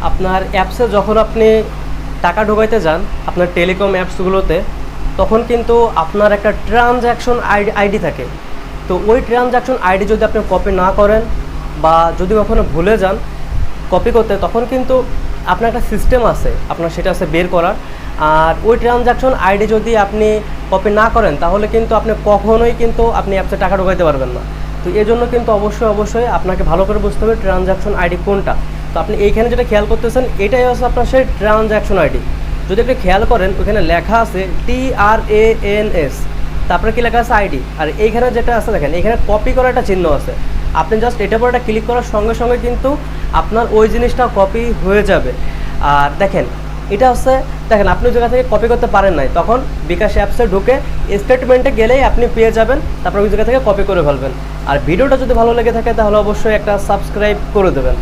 আপনার অ্যাপসে যখন আপনি টাকা ঢোকাইতে যান আপনার টেলিকম অ্যাপসগুলোতে, তখন কিন্তু আপনার একটা ট্রানজ্যাকশন আইডি থাকে। তো ওই ট্রানজ্যাকশন আইডি যদি আপনি কপি না করেন বা যদি কখনো ভুলে যান কপি করতে, তখন কিন্তু আপনার একটা সিস্টেম আছে, আপনার সেটা আছে বের করার। আর ওই ট্রানজ্যাকশন আইডি যদি আপনি কপি না করেন তাহলে কিন্তু আপনি কখনোই কিন্তু আপনি অ্যাপসে টাকা ঢোকাইতে পারবেন না। তো এই জন্য কিন্তু অবশ্যই আপনাকে ভালো করে বুঝতে হবে ট্রানজ্যাকশন আইডি কোনটা। তো আপনি এইখানে যেটা খেয়াল করতেছেন এটাই হচ্ছে আপনার সেই ট্রানজ্যাকশন আইডি। যদি আপনি খেয়াল করেন ওখানে লেখা আছে TRANS, তারপরে কি লেখা আছে আইডি, আর এইখানে যেটা আছে দেখেন এখানে কপি করার একটা চিহ্ন আছে। আপনি জাস্ট এটার উপর একটা ক্লিক করার সঙ্গে সঙ্গে কিন্তু আপনার ওই জিনিসটা কপি হয়ে যাবে। আর দেখেন এটা হচ্ছে, দেখেন আপনি জায়গা থেকে কপি করতে পারেন নাই, তখন বিকাশ অ্যাপসে ঢুকে স্টেটমেন্টে গেলেই আপনি পেয়ে যাবেন, তারপর ওই জায়গা থেকে কপি করে ফেলবেন। আর ভিডিওটা যদি ভালো লেগে থাকে তাহলে অবশ্যই একটা সাবস্ক্রাইব করে দেবেন।